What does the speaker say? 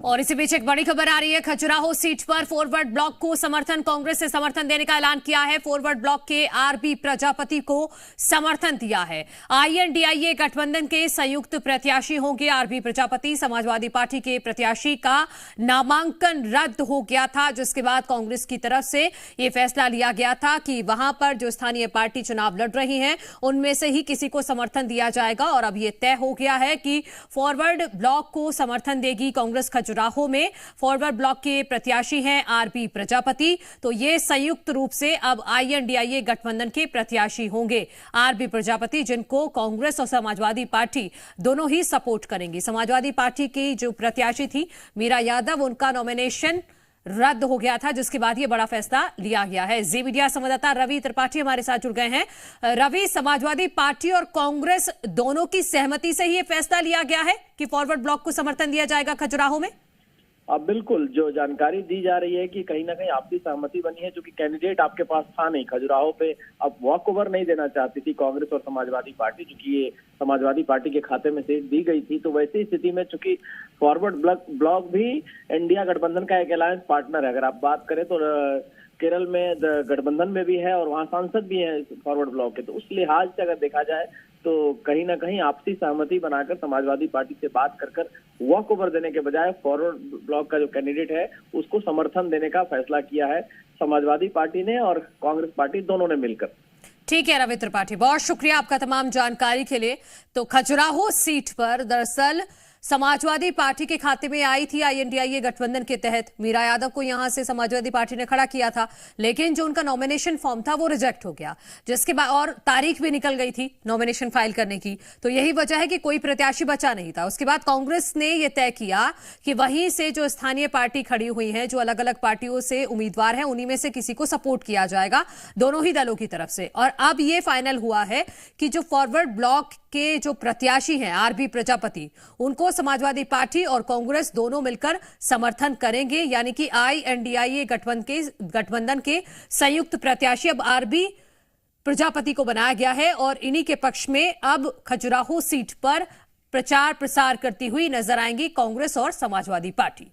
और इसी बीच एक बड़ी खबर आ रही है। खजुराहो सीट पर फॉरवर्ड ब्लॉक को समर्थन, कांग्रेस से समर्थन देने का ऐलान किया है। फॉरवर्ड ब्लॉक के आरबी प्रजापति को समर्थन दिया है। आईएनडीआईए गठबंधन के संयुक्त प्रत्याशी होंगे आरबी प्रजापति। समाजवादी पार्टी के प्रत्याशी का नामांकन रद्द हो गया था, जिसके बाद कांग्रेस की तरफ से यह फैसला लिया गया था कि वहां पर जो स्थानीय पार्टी चुनाव लड़ रही है उनमें से ही किसी को समर्थन दिया जाएगा। और अब यह तय हो गया है कि फॉरवर्ड ब्लॉक को समर्थन देगी कांग्रेस। खजुराहो में फॉरवर्ड ब्लॉक के प्रत्याशी हैं आरबी प्रजापति, तो ये संयुक्त रूप से अब आईएनडीआईए गठबंधन के प्रत्याशी होंगे आरबी प्रजापति, जिनको कांग्रेस और समाजवादी पार्टी दोनों ही सपोर्ट करेंगी। समाजवादी पार्टी की जो प्रत्याशी थी मीरा यादव, उनका नॉमिनेशन रद्द हो गया था, जिसके बाद ये बड़ा फैसला लिया गया है। जी मीडिया संवाददाता रवि त्रिपाठी हमारे साथ जुड़ गए हैं। रवि, समाजवादी पार्टी और कांग्रेस दोनों की सहमति से ही ये फैसला लिया गया है कि फॉरवर्ड ब्लॉक को समर्थन दिया जाएगा खजुराहो में? अब बिल्कुल जो जानकारी दी जा रही है कि कहीं ना कहीं आपसी सहमति बनी है, क्योंकि कैंडिडेट आपके पास था नहीं खजुराहो पे। अब वॉक ओवर नहीं देना चाहती थी कांग्रेस और समाजवादी पार्टी, क्योंकि ये समाजवादी पार्टी के खाते में सीट दी गई थी। तो वैसी स्थिति में चूंकि फॉरवर्ड ब्लॉक भी इंडिया गठबंधन का एक अलायंस पार्टनर है। अगर आप बात करें तो केरल में गठबंधन में भी है और वहाँ सांसद भी हैं फॉरवर्ड ब्लॉक के। तो उस लिहाज से अगर देखा जाए तो कहीं ना कहीं आपसी सहमति बनाकर समाजवादी पार्टी से बात कर वॉक ओवर देने के बजाय फॉरवर्ड ब्लॉक का जो कैंडिडेट है उसको समर्थन देने का फैसला किया है समाजवादी पार्टी ने और कांग्रेस पार्टी दोनों ने मिलकर। ठीक है रवि त्रिपाठी, बहुत शुक्रिया आपका तमाम जानकारी के लिए। तो खजुराहो सीट पर दरअसल समाजवादी पार्टी के खाते में आई थी आईएनडीआईए गठबंधन के तहत। मीरा यादव को यहां से समाजवादी पार्टी ने खड़ा किया था, लेकिन जो उनका नॉमिनेशन फॉर्म था वो रिजेक्ट हो गया, जिसके बाद और तारीख भी निकल गई थी नॉमिनेशन फाइल करने की। तो यही वजह है कि कोई प्रत्याशी बचा नहीं था। उसके बाद कांग्रेस ने यह तय किया कि वहीं से जो स्थानीय पार्टी खड़ी हुई है, जो अलग अलग पार्टियों से उम्मीदवार है, उन्हीं में से किसी को सपोर्ट किया जाएगा दोनों ही दलों की तरफ से। और अब यह फाइनल हुआ है कि जो फॉरवर्ड ब्लॉक के जो प्रत्याशी हैं आरबी प्रजापति, उनको समाजवादी पार्टी और कांग्रेस दोनों मिलकर समर्थन करेंगे। यानी कि आईएनडीआईए गठबंधन के संयुक्त प्रत्याशी अब आरबी प्रजापति को बनाया गया है और इन्हीं के पक्ष में अब खजुराहो सीट पर प्रचार प्रसार करती हुई नजर आएंगी कांग्रेस और समाजवादी पार्टी।